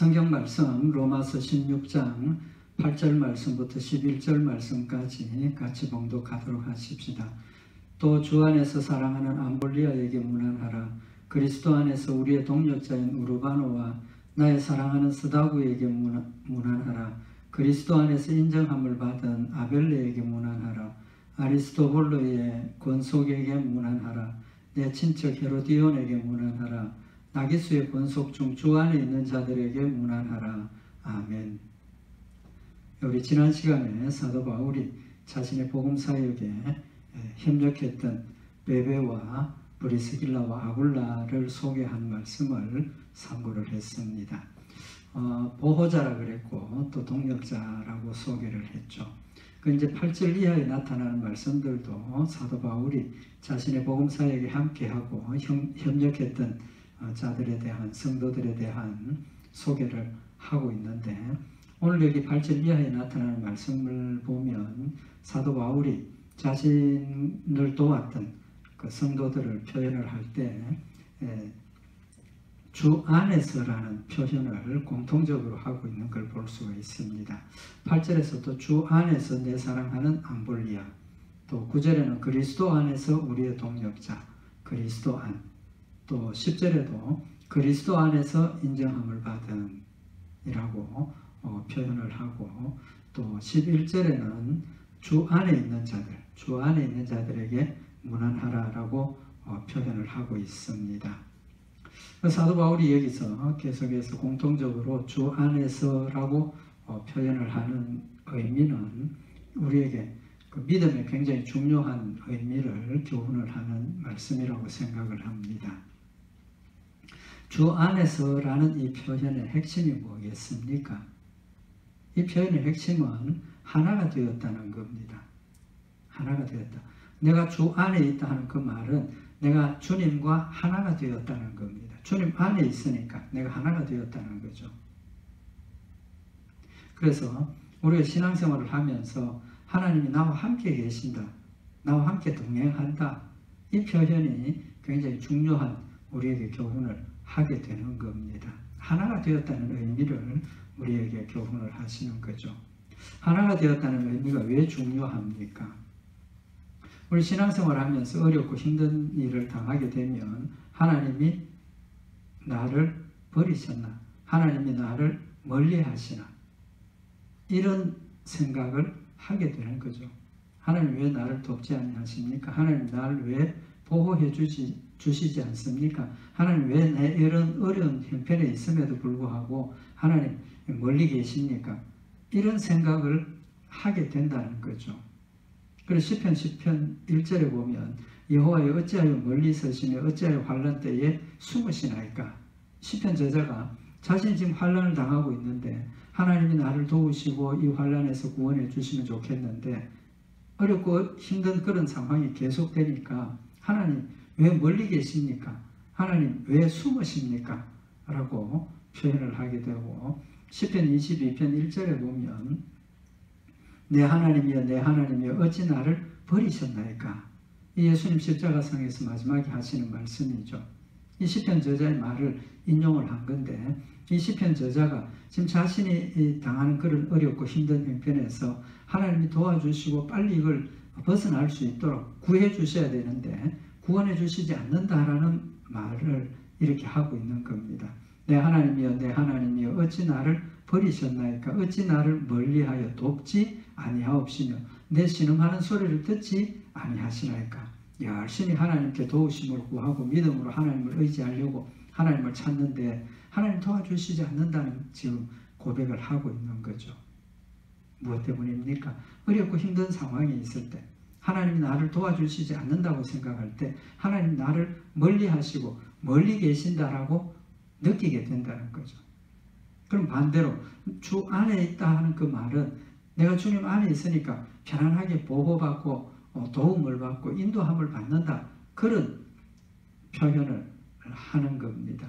성경 말씀 로마서 16장 8절 말씀부터 11절 말씀까지 같이 봉독하도록 하십시다. 또 주 안에서 사랑하는 암볼리아에게 문안하라. 그리스도 안에서 우리의 동력자인 우르바노와 나의 사랑하는 스다구에게 문안하라. 그리스도 안에서 인정함을 받은 아벨레에게 문안하라. 아리스토볼로의 권속에게 문안하라. 내 친척 헤로디온에게 문안하라. 나기수의 권속 중 주 안에 있는 자들에게 문안하라. 아멘. 우리 지난 시간에 사도 바울이 자신의 복음 사역에 협력했던 베베와 브리스길라와 아굴라를 소개한 말씀을 참고를 했습니다. 보호자라 그랬고 또 동력자라고 소개를 했죠. 그 이제 8절 이하에 나타나는 말씀들도 사도 바울이 자신의 복음 사역에 함께하고 협력했던 자들에 대한 성도들에 대한 소개를 하고 있는데, 오늘 여기 8절 이하에 나타나는 말씀을 보면 사도 바울이 자신을 도왔던 그 성도들을 표현을 할 때 주 안에서라는 표현을 공통적으로 하고 있는 걸 볼 수가 있습니다. 8절에서도 주 안에서 내 사랑하는 암볼리아, 또 9절에는 그리스도 안에서 우리의 동력자 그리스도 안, 또 10절에도 그리스도 안에서 인정함을 받은 이라고 표현을 하고, 또 11절에는 주 안에 있는 자들에게 문안하라라고 표현을 하고 있습니다. 사도 바울이 여기서 계속해서 공통적으로 주 안에서라고 표현을 하는 의미는 우리에게 그 믿음에 굉장히 중요한 의미를 교훈을 하는 말씀이라고 생각을 합니다. 주 안에서라는 이 표현의 핵심이 뭐겠습니까? 이 표현의 핵심은 하나가 되었다는 겁니다. 하나가 되었다. 내가 주 안에 있다 하는 그 말은 내가 주님과 하나가 되었다는 겁니다. 주님 안에 있으니까 내가 하나가 되었다는 거죠. 그래서 우리가 신앙생활을 하면서 하나님이 나와 함께 계신다, 나와 함께 동행한다, 이 표현이 굉장히 중요한 우리에게 교훈을 하게 되는 겁니다. 하나가 되었다는 의미를 우리에게 교훈을 하시는 거죠. 하나가 되었다는 의미가 왜 중요합니까? 우리 신앙생활을 하면서 어렵고 힘든 일을 당하게 되면 하나님이 나를 버리셨나? 하나님이 나를 멀리 하시나? 이런 생각을 하게 되는 거죠. 하나님 왜 나를 돕지 않으십니까? 하나님 나를 왜 보호해 주시지 않습니까? 하나님 왜 내 이런 어려운 형편에 있음에도 불구하고 하나님 멀리 계십니까? 이런 생각을 하게 된다는 거죠. 그래서 시편 1절에 보면 여호와여 어찌하여 멀리 서시며 어찌하여 환난 때에 숨으시나이까? 시편 저자가 자신이 지금 환난을 당하고 있는데 하나님이 나를 도우시고 이 환난에서 구원해 주시면 좋겠는데 어렵고 힘든 그런 상황이 계속되니까 하나님 왜 멀리 계십니까? 하나님 왜 숨으십니까? 라고 표현을 하게 되고, 시편 22편 1절에 보면 내 하나님이여 내 하나님이여 어찌 나를 버리셨나이까? 이 예수님 십자가상에서 마지막에 하시는 말씀이죠. 이 시편 저자의 말을 인용을 한 건데, 이 시편 저자가 지금 자신이 당하는 그런 어렵고 힘든 형편에서 하나님이 도와주시고 빨리 이걸 벗어날 수 있도록 구해 주셔야 되는데 구원해 주시지 않는다라는 말을 이렇게 하고 있는 겁니다. 내 하나님이여 내 하나님이여 어찌 나를 버리셨나이까? 어찌 나를 멀리하여 돕지 아니하옵시며 내 신음하는 소리를 듣지 아니하시나이까? 열심히 하나님께 도우심을 구하고 믿음으로 하나님을 의지하려고 하나님을 찾는데 하나님 도와주시지 않는다는 지금 고백을 하고 있는 거죠. 무엇 때문입니까? 어렵고 힘든 상황이 있을 때, 하나님이 나를 도와주시지 않는다고 생각할 때 하나님 나를 멀리 하시고 멀리 계신다라고 느끼게 된다는 거죠. 그럼 반대로 주 안에 있다 하는 그 말은 내가 주님 안에 있으니까 편안하게 보호받고 도움을 받고 인도함을 받는다, 그런 표현을 하는 겁니다.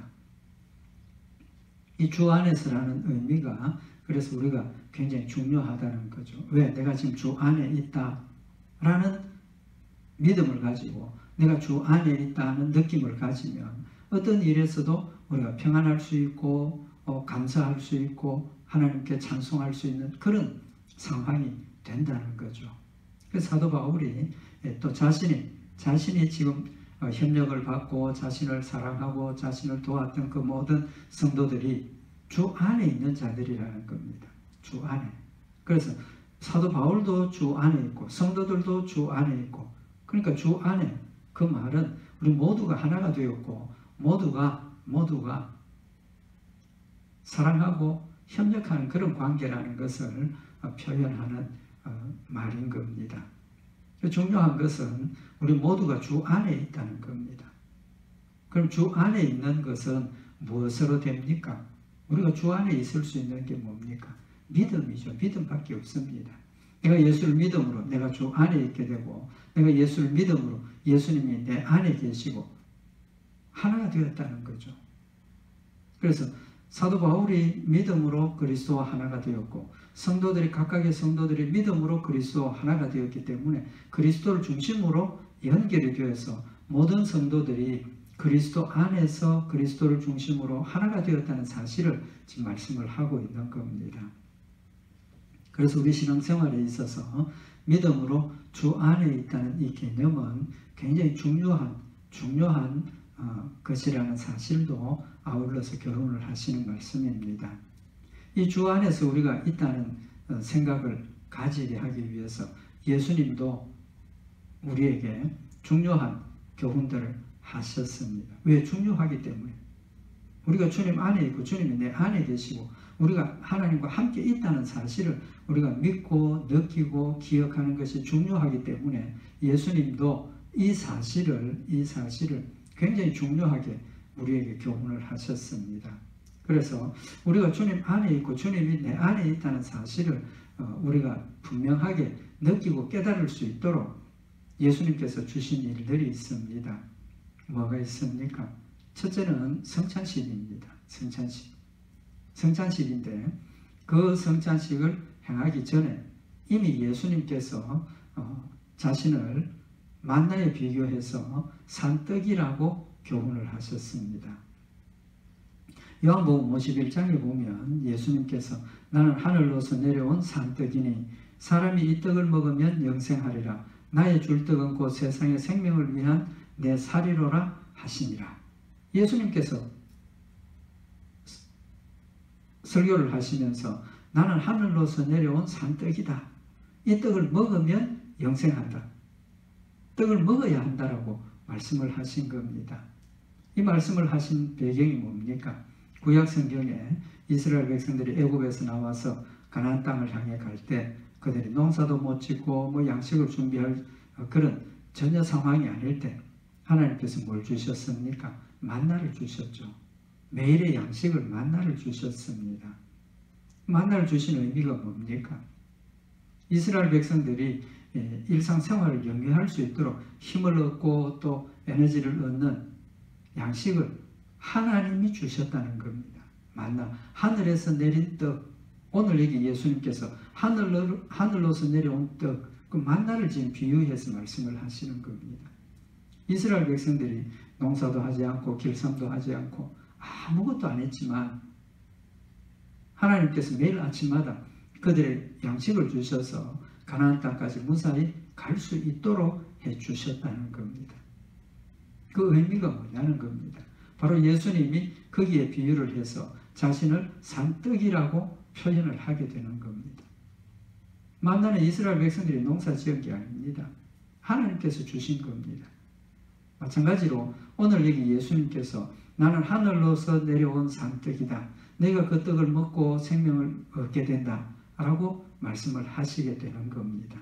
이 주 안에서라는 의미가 그래서 우리가 굉장히 중요하다는 거죠. 왜? 내가 지금 주 안에 있다라는 믿음을 가지고 내가 주 안에 있다는 느낌을 가지면 어떤 일에서도 우리가 평안할 수 있고 감사할 수 있고 하나님께 찬송할 수 있는 그런 상황이 된다는 거죠. 그래서 사도 바울이 또 자신이 지금 협력을 받고 자신을 사랑하고 자신을 도왔던 그 모든 성도들이 주 안에 있는 자들이라는 겁니다. 주 안에. 그래서 사도 바울도 주 안에 있고 성도들도 주 안에 있고, 그러니까 주 안에, 그 말은 우리 모두가 하나가 되었고 모두가 사랑하고 협력하는 그런 관계라는 것을 표현하는 말인 겁니다. 중요한 것은 우리 모두가 주 안에 있다는 겁니다. 그럼 주 안에 있는 것은 무엇으로 됩니까? 우리가 주 안에 있을 수 있는 게 뭡니까? 믿음이죠. 믿음밖에 없습니다. 내가 예수를 믿음으로 내가 주 안에 있게 되고, 내가 예수를 믿음으로 예수님이 내 안에 계시고 하나가 되었다는 거죠. 그래서 사도 바울이 믿음으로 그리스도와 하나가 되었고, 성도들이 각각의 성도들이 믿음으로 그리스도와 하나가 되었기 때문에 그리스도를 중심으로 연결이 되어서 모든 성도들이 그리스도 안에서 그리스도를 중심으로 하나가 되었다는 사실을 지금 말씀을 하고 있는 겁니다. 그래서 우리 신앙생활에 있어서 믿음으로 주 안에 있다는 이 개념은 굉장히 중요한 것이라는 사실도 아울러서 교훈을 하시는 말씀입니다. 이 주 안에서 우리가 있다는 생각을 가지게 하기 위해서 예수님도 우리에게 중요한 교훈들을 하셨습니다. 왜? 중요하기 때문에. 우리가 주님 안에 있고 주님이 내 안에 계시고 우리가 하나님과 함께 있다는 사실을 우리가 믿고 느끼고 기억하는 것이 중요하기 때문에 예수님도 이 사실을 굉장히 중요하게 우리에게 교훈을 하셨습니다. 그래서 우리가 주님 안에 있고 주님이 내 안에 있다는 사실을 우리가 분명하게 느끼고 깨달을 수 있도록 예수님께서 주신 일들이 있습니다. 뭐가 있습니까? 첫째는 성찬식입니다. 성찬식인데 그 성찬식을 행하기 전에 이미 예수님께서 자신을 만나에 비교해서 산떡이라고 교훈을 하셨습니다. 요한복음 51장에 보면 예수님께서 나는 하늘로서 내려온 산떡이니 사람이 이 떡을 먹으면 영생하리라. 나의 줄 떡은 곧 세상의 생명을 위한 내 살이로라 하시니라. 예수님께서 설교를 하시면서 나는 하늘로서 내려온 산떡이다. 이 떡을 먹으면 영생한다. 떡을 먹어야 한다라고 말씀을 하신 겁니다. 이 말씀을 하신 배경이 뭡니까? 구약 성경에 이스라엘 백성들이 애굽에서 나와서 가나안 땅을 향해 갈 때 그들이 농사도 못 짓고 양식을 준비할 그런 전혀 상황이 아닐 때 하나님께서 뭘 주셨습니까? 만나를 주셨죠. 매일의 양식을 만나를 주셨습니다. 만나를 주신 의미가 뭡니까? 이스라엘 백성들이 일상생활을 영위할 수 있도록 힘을 얻고 또 에너지를 얻는 양식을 하나님이 주셨다는 겁니다. 만나, 하늘에서 내린 떡, 오늘 여기 예수님께서 하늘로서 내려온 떡, 그 만나를 지금 비유해서 말씀을 하시는 겁니다. 이스라엘 백성들이 농사도 하지 않고 길쌈도 하지 않고 아무것도 안 했지만 하나님께서 매일 아침마다 그들의 양식을 주셔서 가나안 땅까지 무사히 갈 수 있도록 해주셨다는 겁니다. 그 의미가 뭐냐는 겁니다. 바로 예수님이 거기에 비유를 해서 자신을 산떡이라고 표현을 하게 되는 겁니다. 만나는 이스라엘 백성들이 농사 지은 게 아닙니다. 하나님께서 주신 겁니다. 마찬가지로 오늘 여기 예수님께서 나는 하늘로서 내려온 산떡이다. 내가 그 떡을 먹고 생명을 얻게 된다. 라고 말씀을 하시게 되는 겁니다.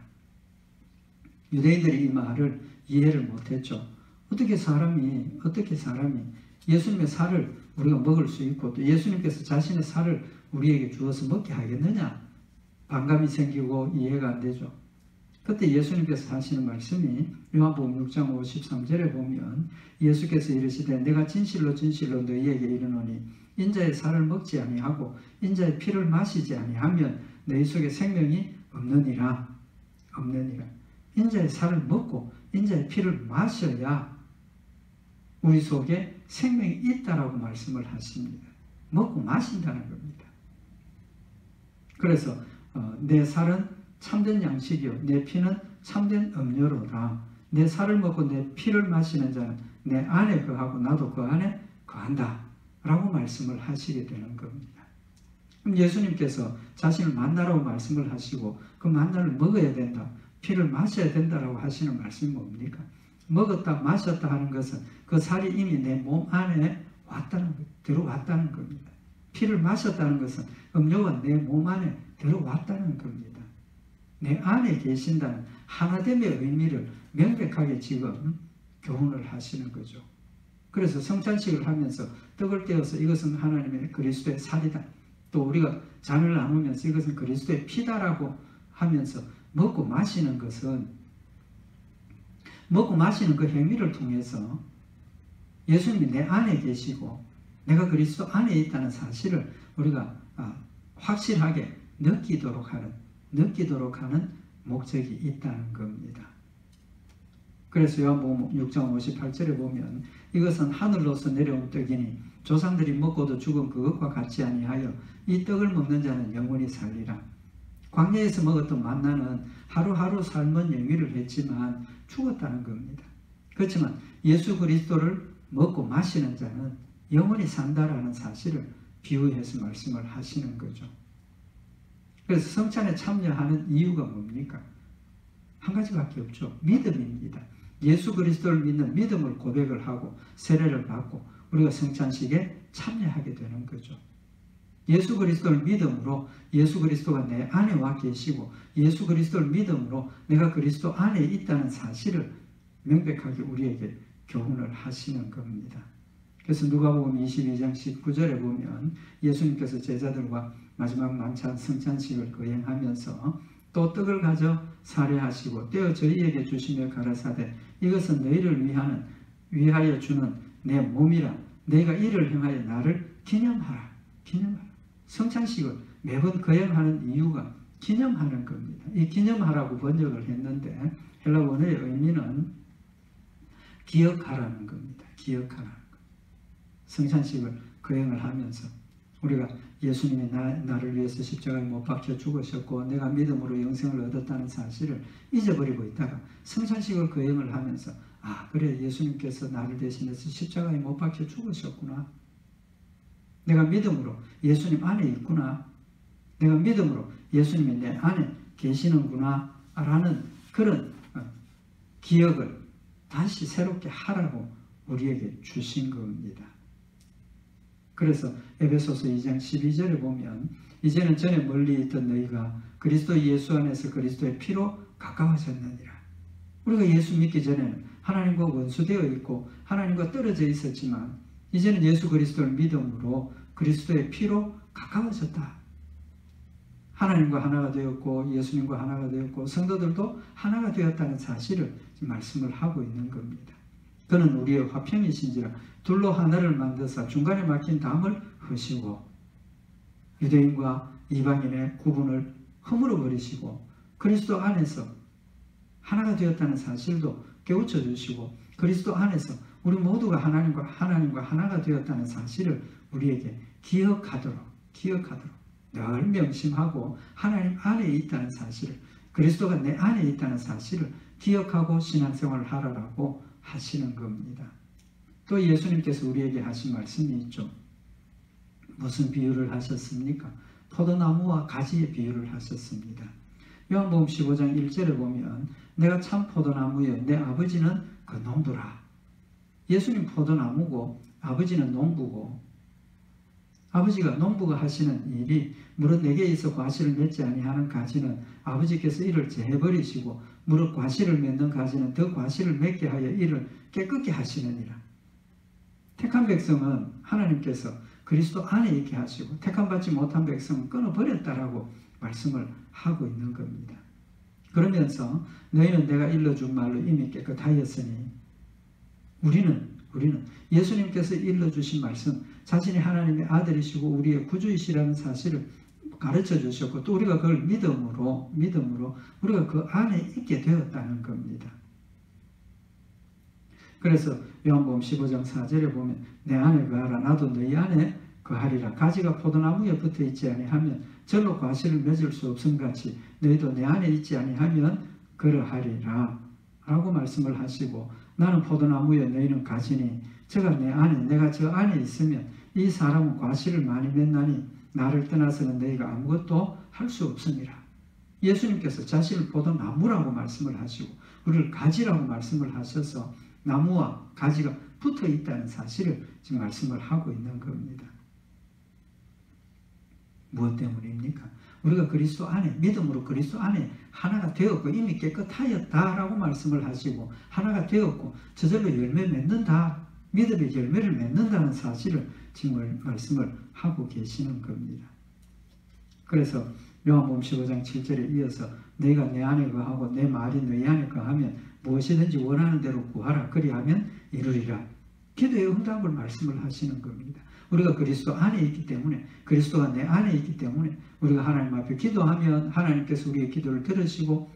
유대인들이 이 말을 이해를 못했죠. 어떻게 사람이 예수님의 살을 우리가 먹을 수 있고 또 예수님께서 자신의 살을 우리에게 주어서 먹게 하겠느냐? 반감이 생기고 이해가 안 되죠. 그때 예수님께서 하시는 말씀이 요한복음 6장 53절에 보면 예수께서 이르시되 내가 진실로 너희에게 이르노니 인자의 살을 먹지 아니하고 인자의 피를 마시지 아니하면 너희 속에 생명이 없느니라. 인자의 살을 먹고 인자의 피를 마셔야 우리 속에 생명이 있다라고 말씀을 하십니다. 먹고 마신다는 겁니다. 그래서 내 살은 참된 양식이요 내 피는 참된 음료로다. 내 살을 먹고 내 피를 마시는 자는 내 안에 거하고 나도 그 안에 거한다 라고 말씀을 하시게 되는 겁니다. 그럼 예수님께서 자신을 만나라고 말씀을 하시고 그 만나를 먹어야 된다, 피를 마셔야 된다라고 하시는 말씀이 뭡니까? 먹었다 마셨다 하는 것은 그 살이 이미 내 몸 안에 들어왔다는 겁니다. 피를 마셨다는 것은 음료가 내 몸 안에 들어왔다는 겁니다. 내 안에 계신다는 하나됨의 의미를 명백하게 지금 교훈을 하시는 거죠. 그래서 성찬식을 하면서 떡을 떼어서 이것은 하나님의 그리스도의 살이다. 또 우리가 잔을 나누면서 이것은 그리스도의 피다라고 하면서 먹고 마시는 것은 먹고 마시는 그 행위를 통해서 예수님이 내 안에 계시고 내가 그리스도 안에 있다는 사실을 우리가 확실하게 느끼도록 하는 목적이 있다는 겁니다. 그래서 요한복음 6장 58절에 보면 이것은 하늘로서 내려온 떡이니 조상들이 먹고도 죽은 그것과 같지 아니하여 이 떡을 먹는 자는 영원히 살리라. 광야에서 먹었던 만나는 하루하루 삶은 영위를 했지만 죽었다는 겁니다. 그렇지만 예수 그리스도를 먹고 마시는 자는 영원히 산다라는 사실을 비유해서 말씀을 하시는 거죠. 그래서 성찬에 참여하는 이유가 뭡니까? 한 가지밖에 없죠. 믿음입니다. 예수 그리스도를 믿는 믿음을 고백을 하고 세례를 받고 우리가 성찬식에 참여하게 되는 거죠. 예수 그리스도를 믿음으로 예수 그리스도가 내 안에 와 계시고 예수 그리스도를 믿음으로 내가 그리스도 안에 있다는 사실을 명백하게 우리에게 교훈을 하시는 겁니다. 그래서 누가복음 22장 19절에 보면 예수님께서 제자들과 마지막 만찬 성찬식을 거행하면서 또 떡을 가져 살해하시고 떼어 저희에게 주시며 가라사대 이것은 너희를 위하여 주는 내 몸이라 너희가 이를 행하여 나를 기념하라. 성찬식을 매번 거행하는 이유가 기념하는 겁니다. 이 기념하라고 번역을 했는데 헬라 원어의 의미는 기억하라는 겁니다. 기억하라는 것. 성찬식을 거행을 하면서 우리가 예수님이 나를 위해서 십자가에 못 박혀 죽으셨고 내가 믿음으로 영생을 얻었다는 사실을 잊어버리고 있다가 성찬식을 거행을 하면서 그래 예수님께서 나를 대신해서 십자가에 못 박혀 죽으셨구나. 내가 믿음으로 예수님 안에 있구나. 내가 믿음으로 예수님이 내 안에 계시는구나 라는 그런 기억을 다시 새롭게 하라고 우리에게 주신 겁니다. 그래서 에베소서 2장 12절에 보면 이제는 전에 멀리 있던 너희가 그리스도 예수 안에서 그리스도의 피로 가까워졌느니라. 우리가 예수 믿기 전에는 하나님과 원수되어 있고 하나님과 떨어져 있었지만 이제는 예수 그리스도를 믿음으로 그리스도의 피로 가까워졌다. 하나님과 하나가 되었고 예수님과 하나가 되었고 성도들도 하나가 되었다는 사실을 말씀을 하고 있는 겁니다. 그는 우리의 화평이신지라 둘로 하나를 만드사 중간에 막힌 담을 허시고 유대인과 이방인의 구분을 허물어 버리시고 그리스도 안에서 하나가 되었다는 사실도 깨우쳐 주시고 그리스도 안에서 우리 모두가 하나님과 하나가 되었다는 사실을 우리에게 기억하도록 늘 명심하고 하나님 안에 있다는 사실을 그리스도가 내 안에 있다는 사실을 기억하고 신앙생활을 하라고 하시는 겁니다. 또 예수님께서 우리에게 하신 말씀이 있죠. 무슨 비유를 하셨습니까? 포도나무와 가지의 비유를 하셨습니다. 요한복음 15장 1절에 보면 내가 참 포도나무여 내 아버지는 그 농부라. 예수님 포도나무고 아버지는 농부고 아버지가 농부가 하시는 일이 무릇 내게 있어 과실을 맺지 아니하는 가지는 아버지께서 이를 제해버리시고 무릇 과실을 맺는 가지는 더 과실을 맺게 하여 이를 깨끗게 하시느니라. 택한 백성은 하나님께서 그리스도 안에 있게 하시고 택함받지 못한 백성은 끊어버렸다라고 말씀을 하고 있는 겁니다. 그러면서 너희는 내가 일러준 말로 이미 깨끗하였으니 우리는 예수님께서 일러주신 말씀 자신이 하나님의 아들이시고 우리의 구주이시라는 사실을 가르쳐 주셨고 또 우리가 그걸 믿음으로 우리가 그 안에 있게 되었다는 겁니다. 그래서 요한복음 15장 4절에 보면 내 안에 거하라 나도 너희 안에 거하리라. 가지가 포도나무에 붙어 있지 아니하면 절로 과실을 맺을 수 없음 같이 너희도 내 안에 있지 아니하면 그러하리라 라고 말씀을 하시고, 나는 포도나무여 너희는 가지니 저가 내 안에, 내가 저 안에 있으면 이 사람은 과실을 많이 맺나니 나를 떠나서는 너희가 아무것도 할 수 없습니다. 예수님께서 자신을 포도나무라고 말씀을 하시고 우리를 가지라고 말씀을 하셔서 나무와 가지가 붙어 있다는 사실을 지금 말씀을 하고 있는 겁니다. 무엇 때문입니까? 우리가 그리스도 안에, 믿음으로 그리스도 안에 하나가 되었고 이미 깨끗하였다라고 말씀을 하시고, 하나가 되었고 저절로 열매 맺는다, 믿음의 열매를 맺는다는 사실을 지금 말씀을 하고 계시는 겁니다. 그래서 요한복음 15장 7절에 이어서 너희가 내 안에 거하고 내 말이 너희 안에 거하면 무엇이든지 원하는 대로 구하라. 그리하면 이루리라. 기도의 응답을 말씀을 하시는 겁니다. 우리가 그리스도 안에 있기 때문에, 그리스도가 내 안에 있기 때문에 우리가 하나님 앞에 기도하면 하나님께서 우리의 기도를 들으시고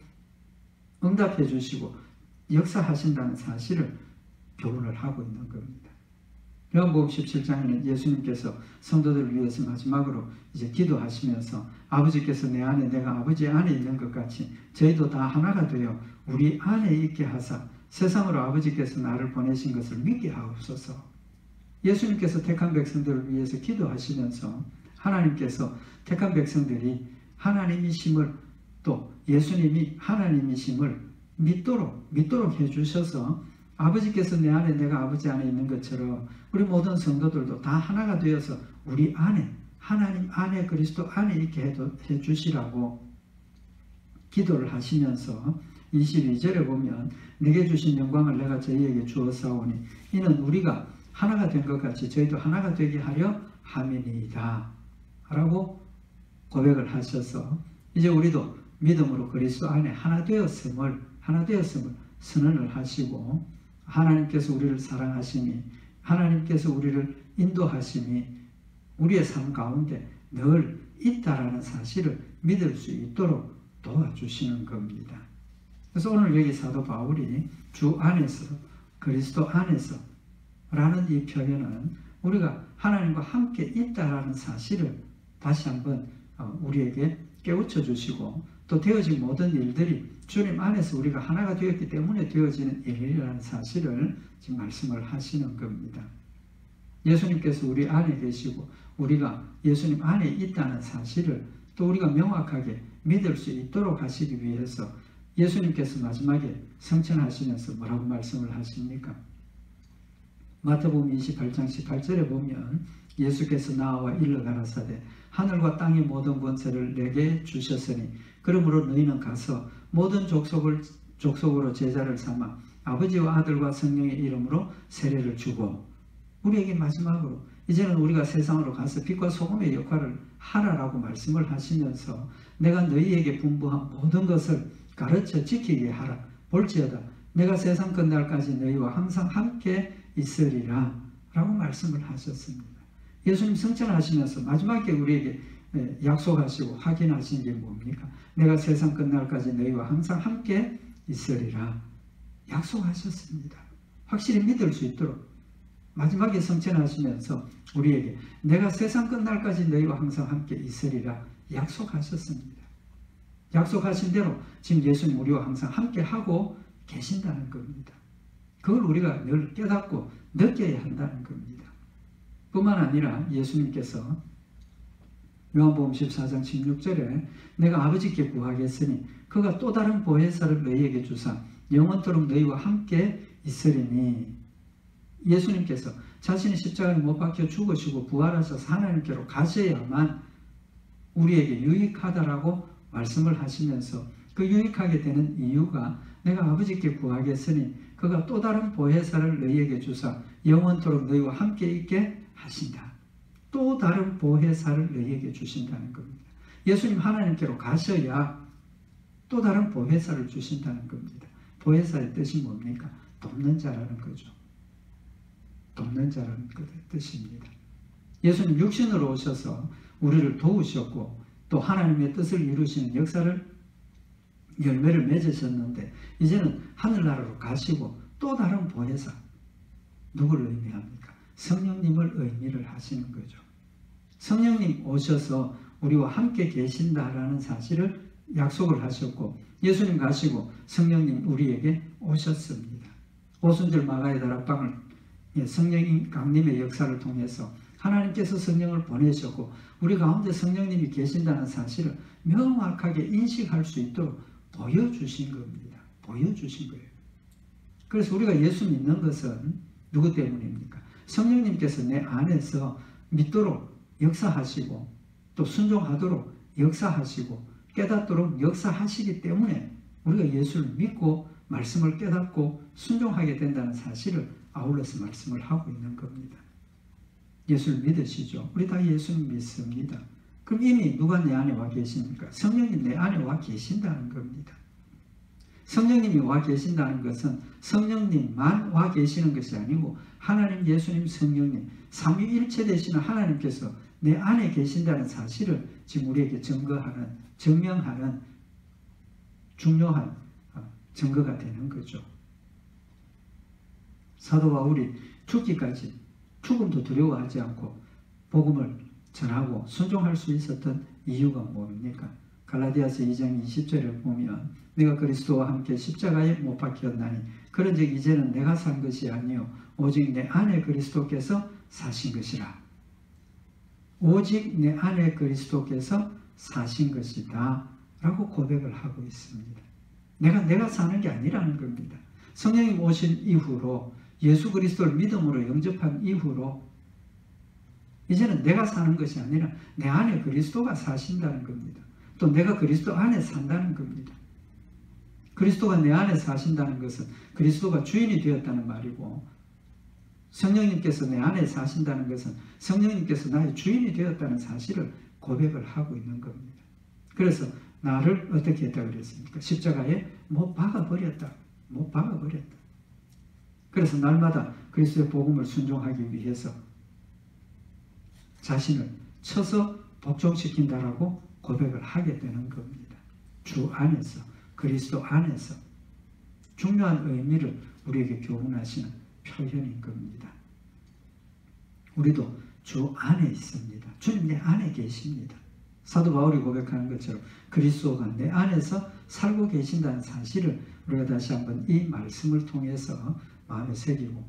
응답해 주시고 역사하신다는 사실을 교훈을 하고 있는 겁니다. 요한복음 17장에는 예수님께서 성도들을 위해서 마지막으로 이제 기도하시면서 아버지께서 내 안에 내가 아버지 안에 있는 것 같이 저희도 다 하나가 되어 우리 안에 있게 하사 세상으로 아버지께서 나를 보내신 것을 믿게 하옵소서. 예수님께서 택한 백성들을 위해서 기도하시면서 하나님께서 택한 백성들이 하나님이심을, 또 예수님이 하나님이심을 믿도록 해주셔서 아버지께서 내 안에 내가 아버지 안에 있는 것처럼 우리 모든 성도들도 다 하나가 되어서 우리 안에, 하나님 안에, 그리스도 안에 있게 해주시라고 기도를 하시면서 22절에 보면 내게 주신 영광을 내가 저희에게 주었사오니 이는 우리가 하나가 된 것 같이 저희도 하나가 되게 하려 함이니이다 라고 고백을 하셔서 이제 우리도 믿음으로 그리스도 안에 하나 되었음을 선언을 하시고, 하나님께서 우리를 사랑하시니 하나님께서 우리를 인도하시니 우리의 삶 가운데 늘 있다라는 사실을 믿을 수 있도록 도와주시는 겁니다. 그래서 오늘 여기 사도 바울이 주 안에서, 그리스도 안에서 라는 이 표현은 우리가 하나님과 함께 있다라는 사실을 다시 한번 우리에게 깨우쳐 주시고, 또 되어진 모든 일들이 주님 안에서 우리가 하나가 되었기 때문에 되어지는 일이라는 사실을 지금 말씀을 하시는 겁니다. 예수님께서 우리 안에 계시고 우리가 예수님 안에 있다는 사실을 또 우리가 명확하게 믿을 수 있도록 하시기 위해서 예수님께서 마지막에 성천하시면서 뭐라고 말씀을 하십니까? 마태복음 28장 18절에 보면 예수께서 나와 일러 가라사대 하늘과 땅의 모든 권세를 내게 주셨으니 그러므로 너희는 가서 모든 족속으로 제자를 삼아 아버지와 아들과 성령의 이름으로 세례를 주고, 우리에게 마지막으로 이제는 우리가 세상으로 가서 빛과 소금의 역할을 하라라고 말씀을 하시면서 내가 너희에게 분부한 모든 것을 가르쳐 지키게 하라. 볼지어다 내가 세상 끝날까지 너희와 항상 함께 있으리라 라고 말씀을 하셨습니다. 예수님 성천하시면서 마지막에 우리에게 약속하시고 확인하신 게 뭡니까? 내가 세상 끝날까지 너희와 항상 함께 있으리라 약속하셨습니다. 확실히 믿을 수 있도록 마지막에 성천하시면서 우리에게 내가 세상 끝날까지 너희와 항상 함께 있으리라 약속하셨습니다. 약속하신 대로 지금 예수님 우리와 항상 함께 하고 계신다는 겁니다. 그걸 우리가 늘 깨닫고 느껴야 한다는 겁니다. 뿐만 아니라 예수님께서 요한복음 14장 16절에 내가 아버지께 구하겠으니 그가 또 다른 보혜사를 너희에게 주사 영원토록 너희와 함께 있으리니, 예수님께서 자신이 십자가에 못 박혀 죽으시고 부활하셔서 하나님께로 가셔야만 우리에게 유익하다라고 말씀을 하시면서 그 유익하게 되는 이유가 내가 아버지께 구하겠으니 그가 또 다른 보혜사를 너희에게 주사 영원토록 너희와 함께 있게 하신다. 또 다른 보혜사를 너희에게 주신다는 겁니다. 예수님 하나님께로 가셔야 또 다른 보혜사를 주신다는 겁니다. 보혜사의 뜻이 뭡니까? 돕는 자라는 거죠. 돕는 자라는 뜻입니다. 예수님 육신으로 오셔서 우리를 도우셨고 또 하나님의 뜻을 이루시는 역사를 열매를 맺으셨는데 이제는 하늘나라로 가시고 또 다른 보혜사, 누구를 의미합니까? 성령님을 의미를 하시는 거죠. 성령님 오셔서 우리와 함께 계신다라는 사실을 약속을 하셨고, 예수님 가시고 성령님 우리에게 오셨습니다. 오순절 마가의 다락방을 성령님 강림의 역사를 통해서 하나님께서 성령을 보내셨고 우리 가운데 성령님이 계신다는 사실을 명확하게 인식할 수 있도록 보여주신 겁니다. 보여주신 거예요. 그래서 우리가 예수 믿는 것은 누구 때문입니까? 성령님께서 내 안에서 믿도록 역사하시고 또 순종하도록 역사하시고 깨닫도록 역사하시기 때문에 우리가 예수를 믿고 말씀을 깨닫고 순종하게 된다는 사실을 아울러서 말씀을 하고 있는 겁니다. 예수를 믿으시죠? 우리 다 예수를 믿습니다. 그럼 이미 누가 내 안에 와 계십니까? 성령님 내 안에 와 계신다는 겁니다. 성령님이 와 계신다는 것은 성령님만 와 계시는 것이 아니고 하나님, 예수님, 성령님 삼위일체 되시는 하나님께서 내 안에 계신다는 사실을 지금 우리에게 증거하는, 증명하는 중요한 증거가 되는 거죠. 사도 바울이 죽기까지 죽음도 두려워하지 않고 복음을 전하고 순종할 수 있었던 이유가 뭡니까? 갈라디아서 2장 20절에 보면 내가 그리스도와 함께 십자가에 못 박혔나니 그런즉 이제는 내가 산 것이 아니요 오직 내 안에 그리스도께서 사신 것이라. 오직 내 안에 그리스도께서 사신 것이다 라고 고백을 하고 있습니다. 내가 사는 게 아니라는 겁니다. 성령님 오신 이후로 예수 그리스도를 믿음으로 영접한 이후로 이제는 내가 사는 것이 아니라 내 안에 그리스도가 사신다는 겁니다. 또 내가 그리스도 안에 산다는 겁니다. 그리스도가 내 안에 사신다는 것은 그리스도가 주인이 되었다는 말이고, 성령님께서 내 안에 사신다는 것은 성령님께서 나의 주인이 되었다는 사실을 고백을 하고 있는 겁니다. 그래서 나를 어떻게 했다고 그랬습니까? 십자가에 못 박아버렸다. 못 박아버렸다. 그래서 날마다 그리스도의 복음을 순종하기 위해서 자신을 쳐서 복종시킨다라고 고백을 하게 되는 겁니다. 주 안에서, 그리스도 안에서 중요한 의미를 우리에게 교훈하시는 표현인 겁니다. 우리도 주 안에 있습니다. 주님 내 안에 계십니다. 사도 바울이 고백하는 것처럼 그리스도가 내 안에서 살고 계신다는 사실을 우리가 다시 한번 이 말씀을 통해서 마음에 새기고,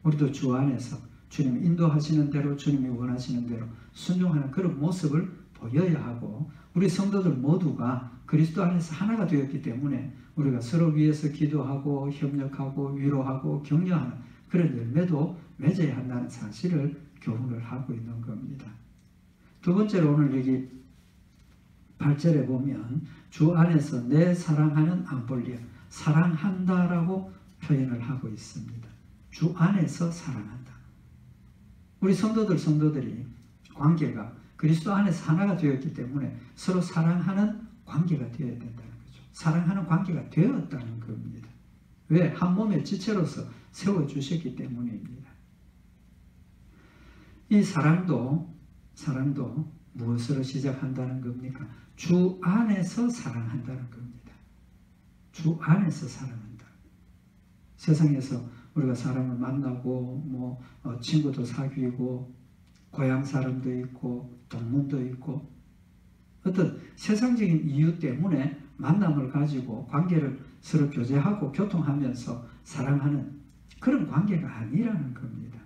우리도 주 안에서 주님이 인도하시는 대로, 주님이 원하시는 대로 순종하는 그런 모습을 보여야 하고, 우리 성도들 모두가 그리스도 안에서 하나가 되었기 때문에 우리가 서로 위해서 기도하고 협력하고 위로하고 격려하는 그런 열매도 맺어야 한다는 사실을 교훈을 하고 있는 겁니다. 두 번째로 오늘 여기 8절에 보면 주 안에서 내 사랑하는 암볼리아, 사랑한다라고 표현을 하고 있습니다. 주 안에서 사랑한다. 우리 성도들이 관계가 그리스도 안에서 하나가 되었기 때문에 서로 사랑하는 관계가 되어야 된다는 거죠. 사랑하는 관계가 되었다는 겁니다. 왜? 한 몸의 지체로서 세워주셨기 때문입니다. 이 사랑도 무엇으로 시작한다는 겁니까? 주 안에서 사랑한다는 겁니다. 주 안에서 사랑한다. 세상에서 우리가 사람을 만나고 친구도 사귀고 고향 사람도 있고 동문도 있고 어떤 세상적인 이유 때문에 만남을 가지고 관계를 서로 교제하고 교통하면서 사랑하는 그런 관계가 아니라는 겁니다.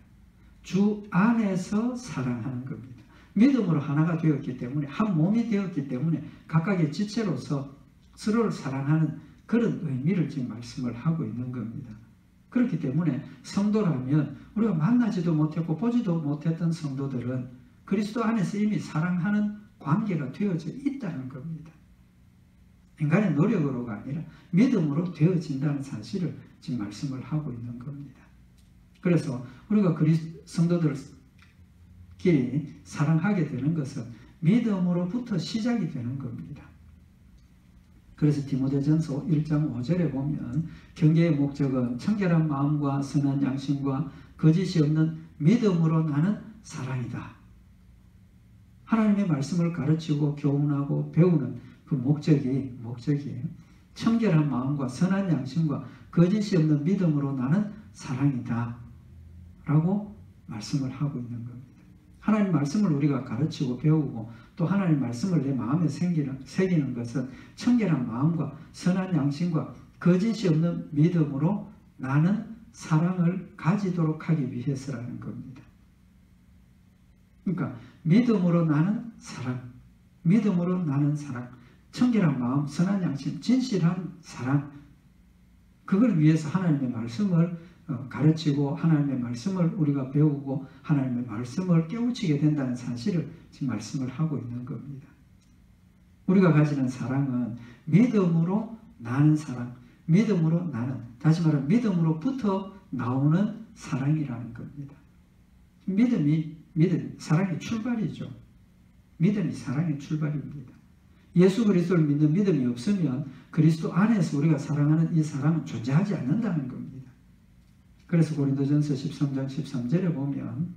주 안에서 사랑하는 겁니다. 믿음으로 하나가 되었기 때문에, 한 몸이 되었기 때문에 각각의 지체로서 서로를 사랑하는 그런 의미를 지금 말씀을 하고 있는 겁니다. 그렇기 때문에 성도라면 우리가 만나지도 못했고 보지도 못했던 성도들은 그리스도 안에서 이미 사랑하는 관계가 되어져 있다는 겁니다. 인간의 노력으로가 아니라 믿음으로 되어진다는 사실을 지금 말씀을 하고 있는 겁니다. 그래서 우리가 성도들끼리 사랑하게 되는 것은 믿음으로부터 시작이 되는 겁니다. 그래서 디모데전서 1장 5절에 보면 경계의 목적은 청결한 마음과 선한 양심과 거짓이 없는 믿음으로 나는 사랑이다. 하나님의 말씀을 가르치고 교훈하고 배우는 그 목적이 청결한 마음과 선한 양심과 거짓이 없는 믿음으로 나는 사랑이다 라고 말씀을 하고 있는 겁니다. 하나님 말씀을 우리가 가르치고 배우고 또 하나님 말씀을 내 마음에 새기는 것은 청결한 마음과 선한 양심과 거짓이 없는 믿음으로 나는 사랑을 가지도록 하기 위해서라는 겁니다. 그러니까 믿음으로 나는 사랑, 믿음으로 나는 사랑, 청결한 마음, 선한 양심, 진실한 사랑, 그걸 위해서 하나님의 말씀을 가르치고 하나님의 말씀을 우리가 배우고 하나님의 말씀을 깨우치게 된다는 사실을 지금 말씀을 하고 있는 겁니다. 우리가 가지는 사랑은 믿음으로 나는 사랑, 믿음으로 나는, 다시 말하면 믿음으로부터 나오는 사랑이라는 겁니다. 믿음이 사랑의 출발이죠. 믿음이 사랑의 출발입니다. 예수 그리스도를 믿는 믿음이 없으면 그리스도 안에서 우리가 사랑하는 이 사랑은 존재하지 않는다는 겁니다. 그래서 고린도전서 13장 13절에 보면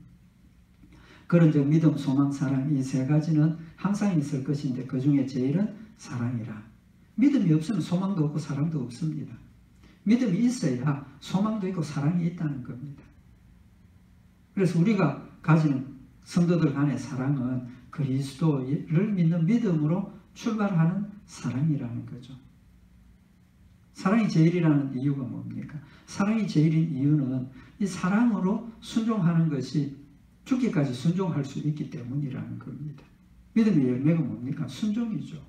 그런즉 믿음, 소망, 사랑 이 세 가지는 항상 있을 것인데 그 중에 제일은 사랑이라. 믿음이 없으면 소망도 없고 사랑도 없습니다. 믿음이 있어야 소망도 있고 사랑이 있다는 겁니다. 그래서 우리가 가지는 성도들 간의 사랑은 그리스도를 믿는 믿음으로 출발하는 사랑이라는 거죠. 사랑이 제일이라는 이유가 뭡니까? 사랑이 제일인 이유는 이 사랑으로 순종하는 것이 죽기까지 순종할 수 있기 때문이라는 겁니다. 믿음의 열매가 뭡니까? 순종이죠.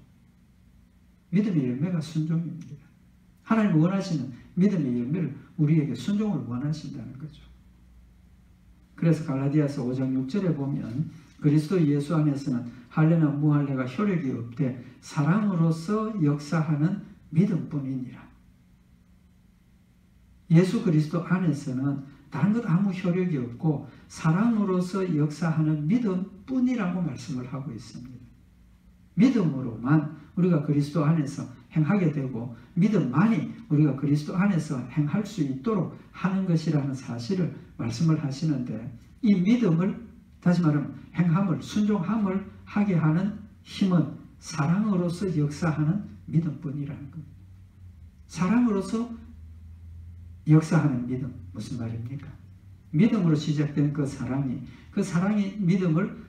믿음의 열매가 순종입니다. 하나님 원하시는 믿음의 열매를 우리에게 순종을 원하신다는 거죠. 그래서 갈라디아서 5장 6절에 보면 그리스도 예수 안에서는 할례나 무할례가 효력이 없되 사랑으로서 역사하는 믿음뿐이니라. 예수 그리스도 안에서는 다른 것 아무 효력이 없고 사랑으로서 역사하는 믿음뿐이라고 말씀을 하고 있습니다. 믿음으로만 우리가 그리스도 안에서 행하게 되고 믿음만이 우리가 그리스도 안에서 행할 수 있도록 하는 것이라는 사실을 말씀을 하시는데, 이 믿음을, 다시 말하면 행함을, 순종함을 하게 하는 힘은 사랑으로서 역사하는 믿음뿐이라는 겁니다. 사랑으로서 역사하는 믿음, 무슨 말입니까? 믿음으로 시작된 그 사랑이 믿음을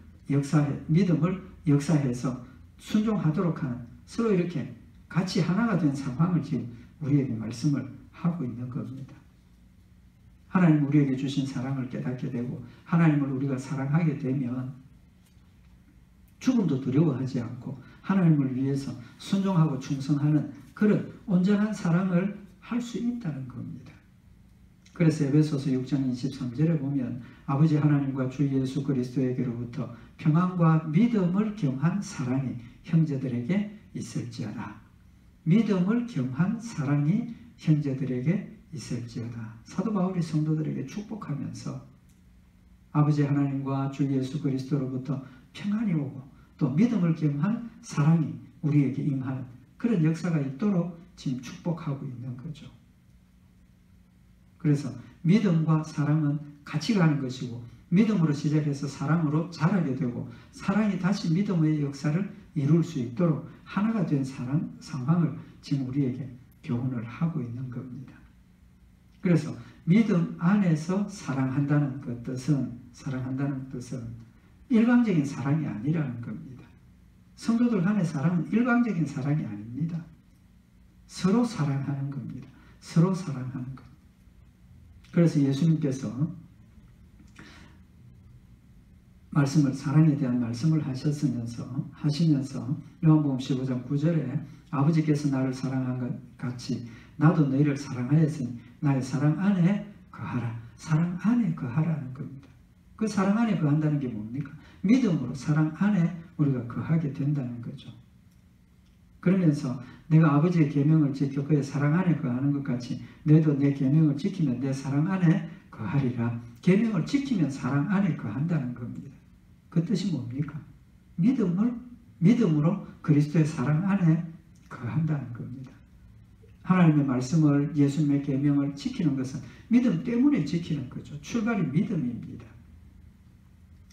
역사해서 순종하도록 하는, 서로 이렇게 같이 하나가 된 상황을 지금 우리에게 말씀을 하고 있는 겁니다. 하나님 우리에게 주신 사랑을 깨닫게 되고 하나님을 우리가 사랑하게 되면 죽음도 두려워하지 않고 하나님을 위해서 순종하고 충성하는 그런 온전한 사랑을 할 수 있다는 겁니다. 그래서 에베소서 6장 23절에 보면 아버지 하나님과 주 예수 그리스도에게로부터 평안과 믿음을 겸한 사랑이 형제들에게 있을지어다. 믿음을 겸한 사랑이 형제들에게 있을지어다. 사도 바울이 성도들에게 축복하면서 아버지 하나님과 주 예수 그리스도로부터 평안이 오고 또 믿음을 겸한 사랑이 우리에게 임하는 그런 역사가 있도록 지금 축복하고 있는 거죠. 그래서 믿음과 사랑은 같이 가는 것이고 믿음으로 시작해서 사랑으로 자라게 되고 사랑이 다시 믿음의 역사를 이룰 수 있도록 하나가 된 상황을 지금 우리에게 교훈을 하고 있는 겁니다. 그래서 믿음 안에서 사랑한다는 그 뜻은 일방적인 사랑이 아니라는 겁니다. 성도들 간의 사랑은 일방적인 사랑이 아닙니다. 서로 사랑하는 겁니다. 서로 사랑하는 것. 그래서 예수님께서 사랑에 대한 말씀을 하시면서 요한복음 15장 9절에 아버지께서 나를 사랑한 것 같이 나도 너희를 사랑하였으니 나의 사랑 안에 거하라. 사랑 안에 거하라는 겁니다. 그 사랑 안에 거한다는 게 뭡니까? 믿음으로 사랑 안에 우리가 거하게 된다는 거죠. 그러면서 내가 아버지의 계명을 지켜 그의 사랑 안에 거하는 것 같이 너희도 내 계명을 지키면 내 사랑 안에 거하리라. 계명을 지키면 사랑 안에 거한다는 겁니다. 그 뜻이 뭡니까? 믿음으로 그리스도의 사랑 안에 거한다는 겁니다. 하나님의 말씀을, 예수님의 계명을 지키는 것은 믿음 때문에 지키는 거죠. 출발이 믿음입니다.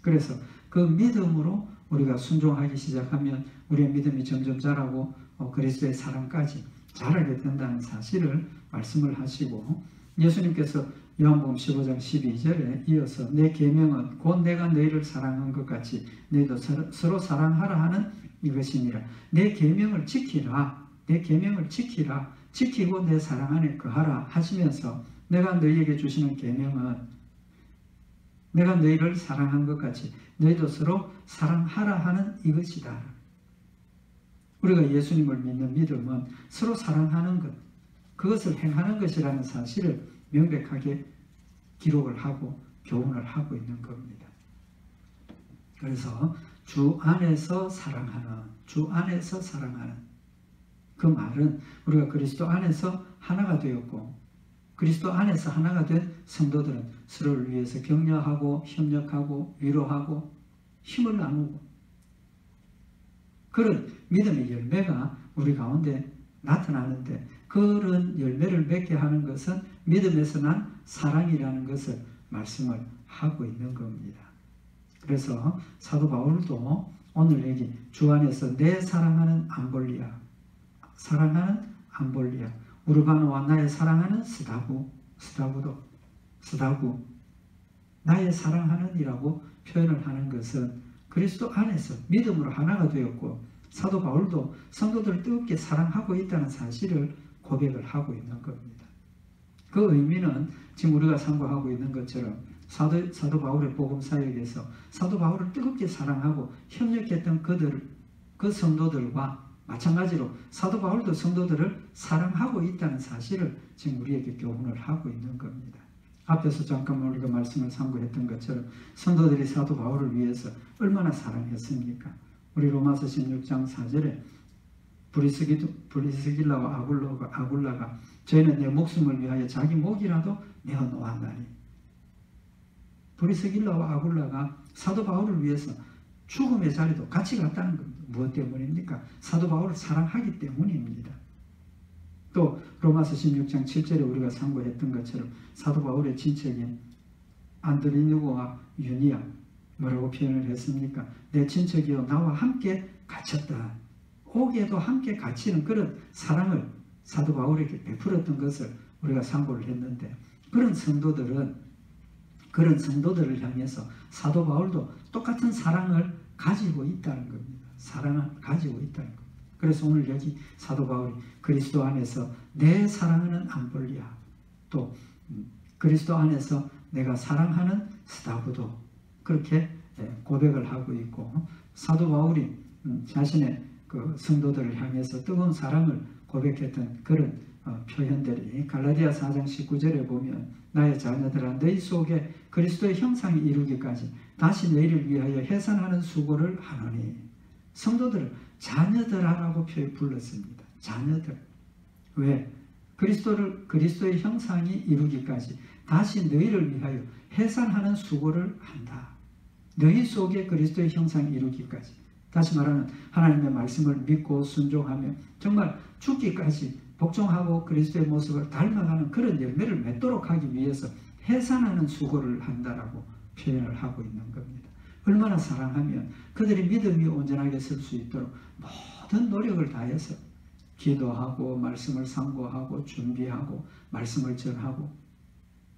그래서 그 믿음으로 우리가 순종하기 시작하면 우리의 믿음이 점점 자라고 그리스도의 사랑까지 자라게 된다는 사실을 말씀을 하시고, 예수님께서 요한복음 15장 12절에 이어서 내 계명은 곧 내가 너희를 사랑한 것 같이 너희도 서로 사랑하라 하는 이것이니라. 내 계명을 지키라. 내 계명을 지키라. 지키고 내 사랑 안에 거하라 하시면서 내가 너희에게 주시는 계명은 내가 너희를 사랑한 것 같이 너희도 서로 사랑하라 하는 이것이다. 우리가 예수님을 믿는 믿음은 서로 사랑하는 것, 그것을 행하는 것이라는 사실을 명백하게 기록을 하고 교훈을 하고 있는 겁니다. 그래서 주 안에서 사랑하는, 주 안에서 사랑하는 그 말은 우리가 그리스도 안에서 하나가 되었고 그리스도 안에서 하나가 된 성도들은 서로를 위해서 격려하고 협력하고 위로하고 힘을 나누고 그런 믿음의 열매가 우리 가운데 나타나는데 그런 열매를 맺게 하는 것은 믿음에서 난 사랑이라는 것을 말씀을 하고 있는 겁니다. 그래서 사도 바울도 오늘 얘기 주 안에서 내 사랑하는 암볼리아, 사랑하는 암볼리아, 우르바노와 나의 사랑하는 스다구, 스다구, 나의 사랑하는 이라고 표현을 하는 것은 그리스도 안에서 믿음으로 하나가 되었고 사도 바울도 성도들을 뜨겁게 사랑하고 있다는 사실을 고백을 하고 있는 겁니다. 그 의미는 지금 우리가 상고하고 있는 것처럼 사도 바울의 복음 사역에서 사도 바울을 뜨겁게 사랑하고 협력했던 그 성도들과 마찬가지로 사도 바울도 성도들을 사랑하고 있다는 사실을 지금 우리에게 교훈을 하고 있는 겁니다. 앞에서 잠깐만 우리가 말씀을 상고했던 것처럼 성도들이 사도 바울을 위해서 얼마나 사랑했습니까? 우리 로마서 16장 4절에 브리스길라와 아굴라가 저희는 내 목숨을 위하여 자기 목이라도 내어놓았나니. 브리스길라와 아굴라가 사도 바울을 위해서 죽음의 자리도 같이 갔다는 겁니다. 무엇 때문입니까? 사도 바울을 사랑하기 때문입니다. 또 로마서 16장 7절에 우리가 상고했던 것처럼 사도 바울의 친척인 안드리누고와 유니아 뭐라고 표현을 했습니까? 내 친척이요 나와 함께 갇혔다. 옥에도 함께 갇히는 그런 사랑을 사도 바울에게 베풀었던 것을 우리가 상고를 했는데 그런 성도들을 향해서 사도 바울도 똑같은 사랑을 가지고 있다는 겁니다. 사랑을 가지고 있다는 겁니다. 그래서 오늘 여기 사도 바울이 그리스도 안에서 내 사랑하는 암볼리아 또 그리스도 안에서 내가 사랑하는 스다구도 그렇게 고백을 하고 있고 사도 바울이 자신의 그 성도들을 향해서 뜨거운 사랑을 고백했던 그런 표현들이 갈라디아 4장 19절에 보면 나의 자녀들아 너희 속에 그리스도의 형상이 이루기까지 다시 너희를 위하여 해산하는 수고를 하노니 성도들을 자녀들아라고 불렀습니다. 자녀들. 왜? 그리스도의 형상이 이루기까지 다시 너희를 위하여 해산하는 수고를 한다. 너희 속에 그리스도의 형상이 이루기까지. 다시 말하면 하나님의 말씀을 믿고 순종하며 정말 죽기까지 복종하고 그리스도의 모습을 닮아가는 그런 열매를 맺도록 하기 위해서 해산하는 수고를 한다라고 표현을 하고 있는 겁니다. 얼마나 사랑하면 그들이 믿음이 온전하게 설 수 있도록 모든 노력을 다해서 기도하고 말씀을 상고하고 준비하고 말씀을 전하고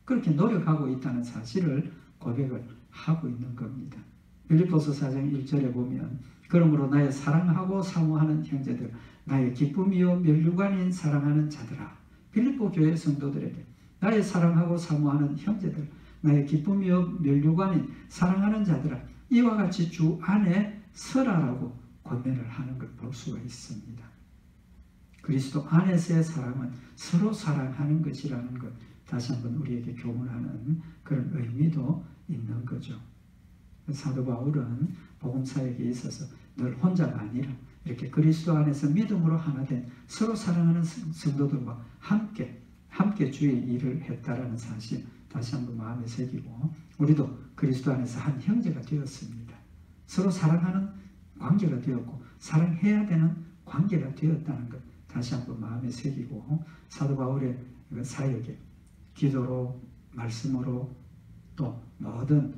그렇게 노력하고 있다는 사실을 고백을 하고 있는 겁니다. 빌립보서 4장 1절에 보면 그러므로 나의 사랑하고 사모하는 형제들 나의 기쁨이요 면류관인 사랑하는 자들아 빌립보 교회 성도들에게 나의 사랑하고 사모하는 형제들 나의 기쁨이요 면류관인 사랑하는 자들아 이와 같이 주 안에 서라라고 권면을 하는 걸 볼 수가 있습니다. 그리스도 안에서의 사랑은 서로 사랑하는 것이라는 것 다시 한번 우리에게 교훈하는 그런 의미도 있는 거죠. 사도 바울은 복음 사역에 있어서 늘 혼자가 아니라 이렇게 그리스도 안에서 믿음으로 하나 된 서로 사랑하는 성도들과 함께 주의 일을 했다라는 사실 다시 한번 마음에 새기고 우리도 그리스도 안에서 한 형제가 되었습니다. 서로 사랑하는 관계가 되었고 사랑해야 되는 관계가 되었다는 것 다시 한번 마음에 새기고 사도 바울의 사역에 기도로 말씀으로 또 모든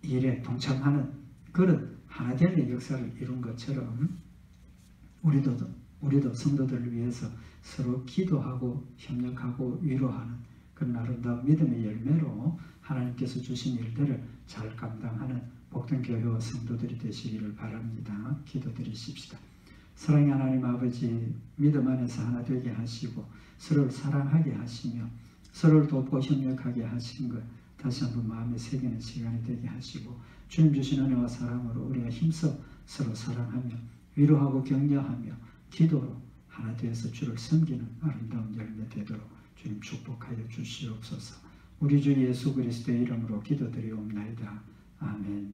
일에 동참하는 그런 하나됨의 역사를 이룬 것처럼 우리도 성도들을 위해서 서로 기도하고 협력하고 위로하는 그런 아름다운 믿음의 열매로 하나님께서 주신 일들을 잘 감당하는 복된 교회와 성도들이 되시기를 바랍니다. 기도드리십시다. 사랑의 하나님 아버지, 믿음 안에서 하나 되게 하시고 서로를 사랑하게 하시며 서로를 돕고 협력하게 하신 것 다시 한번 마음에 새기는 시간이 되게 하시고 주님 주신 은혜와 사랑으로 우리가 힘써 서로 사랑하며 위로하고 격려하며 기도로 하나 되어서 주를 섬기는 아름다운 열매 되도록 주님 축복하여 주시옵소서. 우리 주 예수 그리스도의 이름으로 기도드리옵나이다. 아멘.